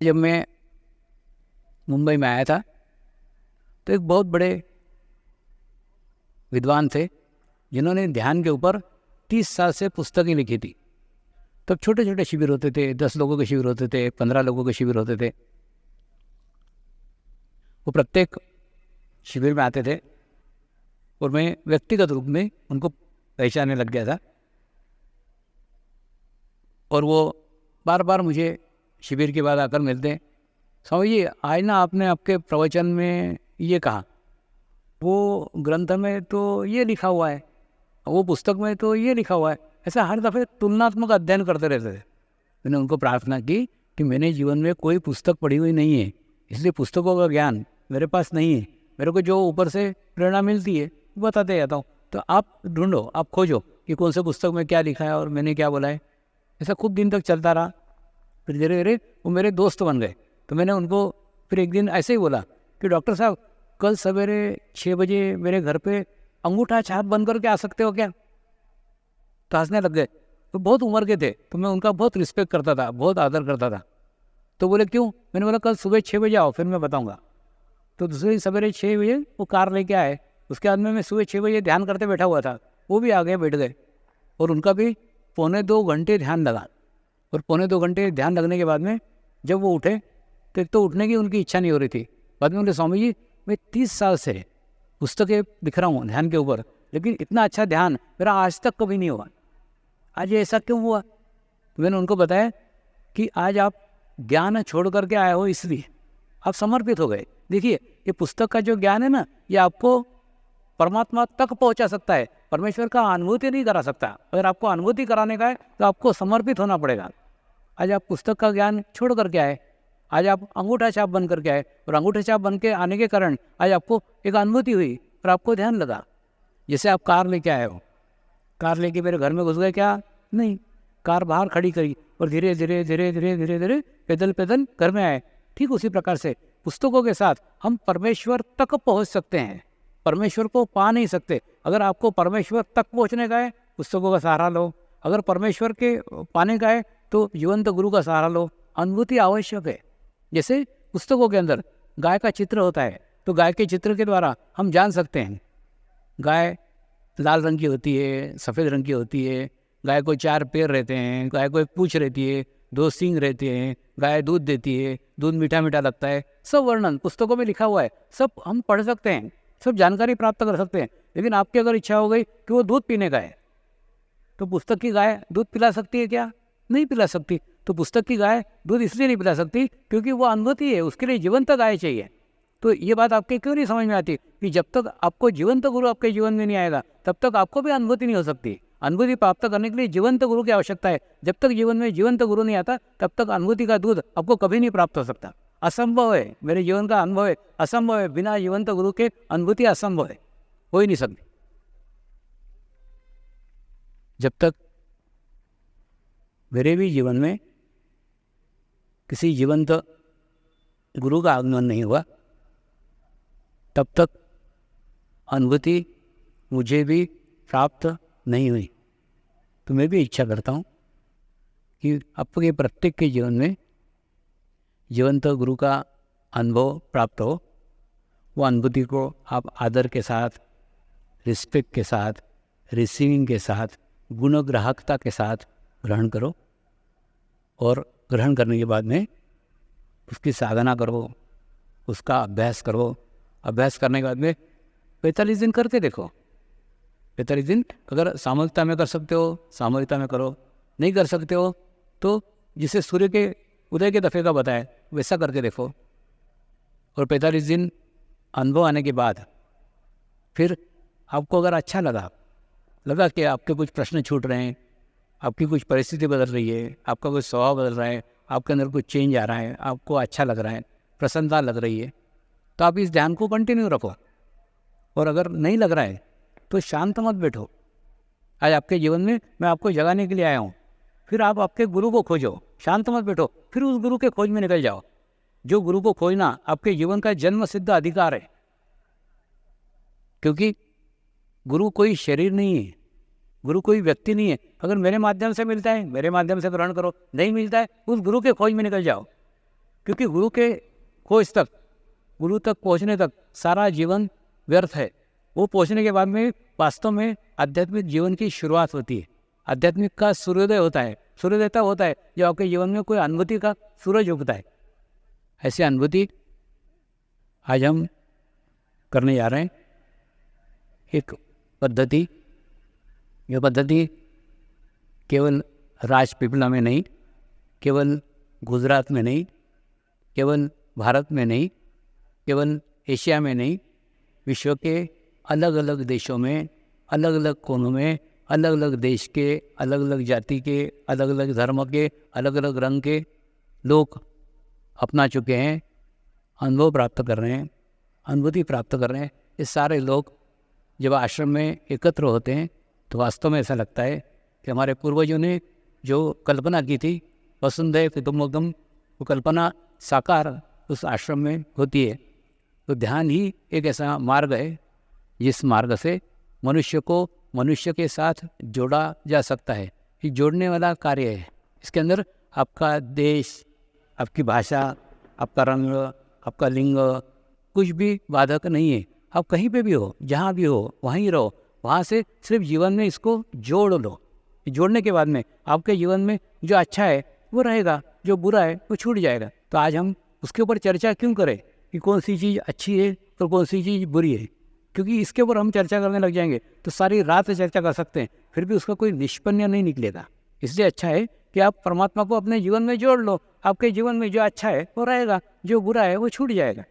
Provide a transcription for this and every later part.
जब मैं मुंबई में आया था तो एक बहुत बड़े विद्वान थे जिन्होंने ध्यान के ऊपर 30 साल से पुस्तकें लिखी थी। तब छोटे छोटे शिविर होते थे, 10 लोगों के शिविर होते थे, 15 लोगों के शिविर होते थे। वो प्रत्येक शिविर में आते थे और मैं व्यक्तिगत रूप में उनको पहचानने लग गया था। और वो बार बार मुझे शिविर के बाद आकर मिलते, स्वामी जी आज ना आपने आपके प्रवचन में ये कहा, वो ग्रंथ में तो ये लिखा हुआ है, वो पुस्तक में तो ये लिखा हुआ है। ऐसा हर दफ़े तुलनात्मक अध्ययन करते रहते थे। मैंने उनको प्रार्थना की कि मैंने जीवन में कोई पुस्तक पढ़ी हुई नहीं है, इसलिए पुस्तकों का ज्ञान मेरे पास नहीं है। मेरे को जो ऊपर से प्रेरणा मिलती है वो बताते जाता हूँ। तो आप ढूंढो, आप खोजो कि कौन से पुस्तक में क्या लिखा है और मैंने क्या बोला है। ऐसा खूब दिन तक चलता रहा। फिर धीरे धीरे वो मेरे दोस्त बन गए। तो मैंने उनको फिर एक दिन ऐसे ही बोला कि डॉक्टर साहब कल सवेरे 6 बजे मेरे घर पे अंगूठा छाप बन करके आ सकते हो क्या? तो हंसने लग गए। तो बहुत उम्र के थे, तो मैं उनका बहुत रिस्पेक्ट करता था, बहुत आदर करता था। तो बोले क्यों? मैंने बोला कल सुबह 6 बजे आओ, फिर मैं बताऊंगा। तो दूसरे दिन सवेरे 6 बजे वो कार लेके आए। उसके बाद में मैं सुबह 6 बजे ध्यान करते बैठा हुआ था, वो भी आ गए, बैठ गए। और उनका भी 1.25 घंटे ध्यान लगा। और 1.25 घंटे ध्यान लगने के बाद में जब वो उठे तो एक तो उठने की उनकी इच्छा नहीं हो रही थी। बाद में बोले स्वामी जी मैं 30 साल से पुस्तकें लिख रहा हूँ ध्यान के ऊपर, लेकिन इतना अच्छा ध्यान मेरा आज तक कभी नहीं हुआ। आज ये ऐसा क्यों हुआ? तो मैंने उनको बताया कि आज आप ज्ञान छोड़ करके आए हो, इसलिए आप समर्पित हो गए। देखिए ये पुस्तक का जो ज्ञान है ना, ये आपको परमात्मा तक पहुंचा सकता है, परमेश्वर का अनुभूति नहीं करा सकता। अगर आपको अनुभूति कराने का है तो आपको समर्पित होना पड़ेगा। आज आप पुस्तक का ज्ञान छोड़ करके आए, आज आप अंगूठा छाप बन करके आए, और अंगूठा छाप बन के आने के कारण आज आपको एक अनुभूति हुई और आपको ध्यान लगा। जैसे आप कार लेके आए हो, कार लेके मेरे घर में घुस गए क्या? नहीं, कार बाहर खड़ी करी और धीरे धीरे धीरे धीरे धीरे धीरे पैदल पैदल घर में आए। ठीक उसी प्रकार से पुस्तकों के साथ हम परमेश्वर तक पहुंच सकते हैं, परमेश्वर को पा नहीं सकते। अगर आपको परमेश्वर तक पहुंचने का है, पुस्तकों का सहारा लो। अगर परमेश्वर के पाने का है तो जीवंत गुरु का सहारा लो। अनुभूति आवश्यक है। जैसे पुस्तकों के अंदर गाय का चित्र होता है, तो गाय के चित्र के द्वारा हम जान सकते हैं गाय लाल रंग की होती है, सफ़ेद रंग की होती है, गाय को 4 पैर रहते हैं, गाय को एक पूँछ रहती है, 2 सींग रहते हैं, गाय दूध देती है, दूध मीठा मीठा लगता है। सब वर्णन पुस्तकों में लिखा हुआ है, सब हम पढ़ सकते हैं, सब जानकारी प्राप्त कर सकते हैं। लेकिन आपकी अगर इच्छा हो गई कि वो दूध पीने का है, तो पुस्तक की गाय दूध पिला सकती है क्या? नहीं पिला सकती। तो पुस्तक की गाय दूध इसलिए नहीं पिला सकती क्योंकि वो अनुभूति है, उसके लिए जीवंत गाय चाहिए। तो ये बात आपके क्यों नहीं समझ में आती कि जब तक आपको जीवंत गुरु आपके जीवन में नहीं आएगा तब तक आपको भी अनुभूति नहीं हो सकती। अनुभूति प्राप्त करने के लिए जीवंत गुरु की आवश्यकता है। जब तक जीवन में जीवंत गुरु नहीं आता तब तक अनुभूति का दूध आपको कभी नहीं प्राप्त हो सकता। असंभव है, मेरे जीवन का अनुभव है, असंभव है। बिना जीवंत गुरु के अनुभूति असंभव है, हो ही नहीं सकती। जब तक मेरे भी जीवन में किसी जीवंत गुरु का आगमन नहीं हुआ तब तक अनुभूति मुझे भी प्राप्त नहीं हुई। तो मैं भी इच्छा करता हूँ कि आपके प्रत्येक के जीवन में जीवंत गुरु का अनुभव प्राप्त हो। वो अनुभूति को आप आदर के साथ, रिस्पेक्ट के साथ, रिसीविंग के साथ, गुणग्राहकता के साथ ग्रहण करो। और ग्रहण करने के बाद में उसकी साधना करो, उसका अभ्यास करो। अभ्यास करने के बाद में 45 दिन करके देखो। 45 दिन अगर सामूहिकता में कर सकते हो, सामूहिकता में करो। नहीं कर सकते हो तो जिसे सूर्य के उदय के दफ़े का बताया वैसा करके देखो। और 45 दिन अनुभव आने के बाद फिर आपको अगर अच्छा लगा कि आपके कुछ प्रश्न छूट रहे हैं, आपकी कुछ परिस्थिति बदल रही है, आपका कुछ स्वभाव बदल रहा है, आपके अंदर कुछ चेंज आ रहा है, आपको अच्छा लग रहा है, प्रसन्नता लग रही है, तो आप इस ध्यान को कंटिन्यू रखो। और अगर नहीं लग रहा है तो शांत मत बैठो। आज आपके जीवन में मैं आपको जगाने के लिए आया हूँ। फिर आप आपके गुरु को खोजो, शांत मत बैठो, फिर उस गुरु के खोज में निकल जाओ। जो गुरु को खोजना आपके जीवन का जन्म सिद्ध अधिकार है। क्योंकि गुरु कोई शरीर नहीं है, गुरु कोई व्यक्ति नहीं है। अगर मेरे माध्यम से मिलता है, मेरे माध्यम से ग्रहण करो, नहीं मिलता है उस गुरु के खोज में निकल जाओ। क्योंकि गुरु के खोज तक, गुरु तक पहुँचने तक सारा जीवन व्यर्थ है। वो पहुँचने के बाद में वास्तव में आध्यात्मिक जीवन की शुरुआत होती है। आध्यात्मिक का सूर्योदय होता है, सूर्योदय तब होता है जब आपके जीवन में कोई अनुभूति का सूरज उगता है। ऐसी अनुभूति आज हम करने जा रहे हैं। एक पद्धति, यह पद्धति केवल राजपीपला में नहीं, केवल गुजरात में नहीं, केवल भारत में नहीं, केवल एशिया में नहीं, विश्व के अलग अलग देशों में, अलग अलग कोनों में, अलग अलग देश के, अलग अलग जाति के, अलग अलग धर्म के, अलग अलग रंग के लोग अपना चुके हैं, अनुभव प्राप्त कर रहे हैं, अनुभूति प्राप्त कर रहे हैं। ये सारे लोग जब आश्रम में एकत्र होते हैं तो वास्तव में ऐसा लगता है कि हमारे पूर्वजों ने जो कल्पना की थी वसुंधैव कुटुम्बकम, वो कल्पना साकार उस आश्रम में होती है। तो ध्यान ही एक ऐसा मार्ग है जिस मार्ग से मनुष्य को मनुष्य के साथ जोड़ा जा सकता है। ये जोड़ने वाला कार्य है। इसके अंदर आपका देश, आपकी भाषा, आपका रंग, आपका लिंग कुछ भी बाधक नहीं है। आप कहीं पे भी हो, जहाँ भी हो, वहीं रहो। वहाँ से सिर्फ जीवन में इसको जोड़ लो। जोड़ने के बाद में आपके जीवन में जो अच्छा है वो रहेगा, जो बुरा है वो छूट जाएगा। तो आज हम उसके ऊपर चर्चा क्यों करें कि कौन सी चीज़ अच्छी है तो कौन सी चीज़ बुरी है, क्योंकि इसके ऊपर हम चर्चा करने लग जाएंगे तो सारी रात चर्चा कर सकते हैं, फिर भी उसका कोई निष्पन्न नहीं निकलेगा। इसलिए अच्छा है कि आप परमात्मा को अपने जीवन में जोड़ लो। आपके जीवन में जो अच्छा है वो रहेगा, जो बुरा है वो छूट जाएगा।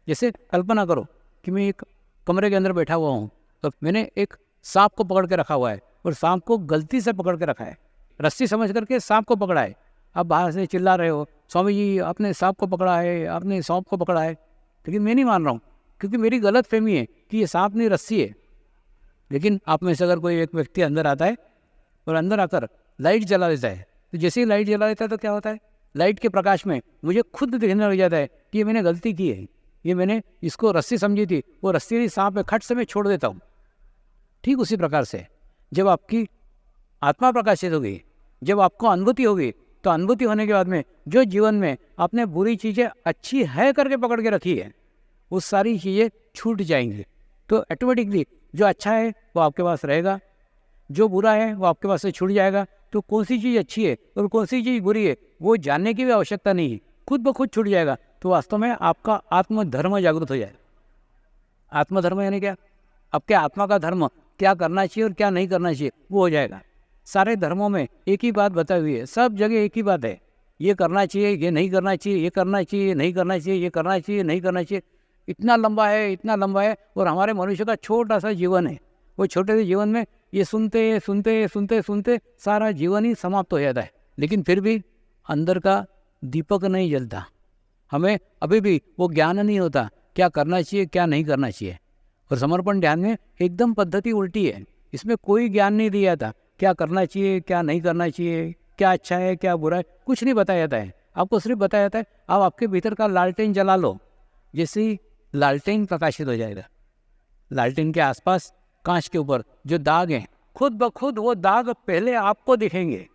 जैसे कल्पना करो कि मैं एक कमरे के अंदर बैठा हुआ हूँ, तो मैंने एक सांप को पकड़ के रखा हुआ है और सांप को गलती से पकड़ के रखा है, रस्सी समझ करके सांप को पकड़ा है। आप बाहर से चिल्ला रहे हो, स्वामी जी आपने सांप को पकड़ा है, आपने सांप को पकड़ा है, लेकिन मैं नहीं मान रहा हूँ, क्योंकि मेरी गलत फहमी है कि ये सांप नहीं रस्सी है। लेकिन आप में से अगर कोई एक व्यक्ति अंदर आता है और अंदर आकर लाइट जला देता है, तो जैसे ही लाइट जला देता है तो क्या होता है, लाइट के प्रकाश में मुझे खुद दिखने लग जाता है कि ये मैंने गलती की है, ये मैंने इसको रस्सी समझी थी, वो रस्सी नहीं सांप है, खट से मैं छोड़ देता हूँ। ठीक उसी प्रकार से जब आपकी आत्मा प्रकाशित होगी, जब आपको अनुभूति होगी, तो अनुभूति होने के बाद में जो जीवन में आपने बुरी चीज़ें अच्छी है करके पकड़ के रखी है, वो सारी चीज़ें छूट जाएंगी। तो ऑटोमेटिकली जो अच्छा है वो आपके पास रहेगा, जो बुरा है वो आपके पास से छूट जाएगा। तो कौन सी चीज़ अच्छी है और कौन सी चीज़ बुरी है वो जानने की भी आवश्यकता नहीं है, खुद ब खुद छूट जाएगा। तो वास्तव में आपका आत्मधर्म जागृत हो जाएगा। आत्मधर्म यानी क्या, आपके आत्मा का धर्म क्या करना चाहिए और क्या नहीं करना चाहिए वो हो जाएगा। सारे धर्मों में एक ही बात बताई हुई है, सब जगह एक ही बात है, ये करना चाहिए, ये नहीं करना चाहिए, ये करना चाहिए, ये नहीं करना चाहिए, ये करना चाहिए, नहीं करना चाहिए। इतना लंबा है, इतना लंबा है, और हमारे मनुष्य का छोटा सा जीवन है। वो छोटे से जीवन में ये सुनते सुनते सुनते सुनते सारा जीवन ही समाप्त हो जाता है, लेकिन फिर भी अंदर का दीपक नहीं जलता। हमें अभी भी वो ज्ञान नहीं होता क्या करना चाहिए, क्या नहीं करना चाहिए। और समर्पण ध्यान में एकदम पद्धति उल्टी है, इसमें कोई ज्ञान नहीं दिया जाता, क्या करना चाहिए, क्या नहीं करना चाहिए, क्या अच्छा है, क्या बुरा है, कुछ नहीं बताया जाता है। आपको सिर्फ बताया जाता है आप आपके भीतर का लालटेन जला लो। जैसे ही लालटेन प्रकाशित हो जाएगा, लालटेन के आसपास कांच के ऊपर जो दाग हैं, खुद ब खुद वो दाग पहले आपको दिखेंगे,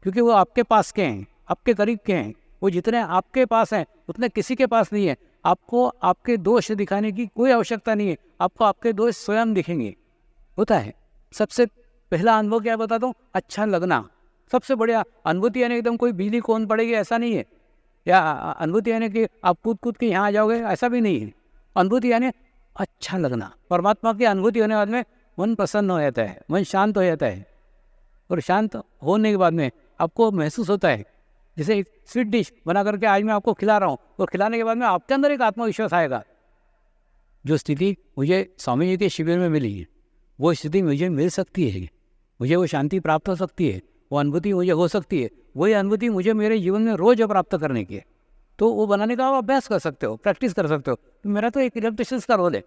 क्योंकि वो आपके पास के हैं, आपके करीब के हैं। वो जितने आपके पास हैं उतने किसी के पास नहीं है। आपको आपके दोष दिखाने की कोई आवश्यकता नहीं है, आपको आपके दोष स्वयं दिखेंगे। होता है सबसे पहला अनुभव क्या बताता हूँ, अच्छा लगना। सबसे बढ़िया अनुभूति यानी एकदम कोई बिजली कौन पड़ेगी ऐसा नहीं है, या अनुभूति यानी कि आप कूद कूद के यहाँ आ जाओगे ऐसा भी नहीं है। अनुभूति यानी अच्छा लगना। परमात्मा की अनुभूति होने के बाद में मन प्रसन्न हो जाता है, मन शांत हो जाता है, और शांत होने के बाद में आपको महसूस होता है जैसे एक स्वीट डिश बना करके आज मैं आपको खिला रहा हूँ, और खिलाने के बाद में आपके अंदर एक आत्मविश्वास आएगा। जो स्थिति मुझे स्वामी जी के शिविर में मिली है वो स्थिति मुझे मिल सकती है, मुझे वो शांति प्राप्त हो सकती है, वो अनुभूति मुझे हो सकती है। वही अनुभूति मुझे मेरे जीवन में रोज प्राप्त करने की है, तो वो बनाने का आप अभ्यास कर सकते हो, प्रैक्टिस कर सकते हो। तो मेरा तो एक इलेक्ट्रिशियन का रोल है,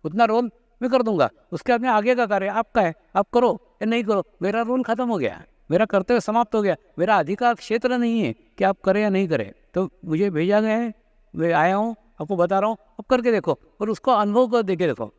उतना रोल मैं कर दूंगा, उसके बाद में आगे का कार्य आपका है, आप करो या नहीं करो, मेरा रोल खत्म हो गया, मेरा कर्तव्य समाप्त हो गया, मेरा अधिकार क्षेत्र नहीं है कि आप करें या नहीं करें। तो मुझे भेजा गया है, मैं आया हूँ, आपको बता रहा हूँ, अब करके देखो और उसको अनुभव कर देके देखो।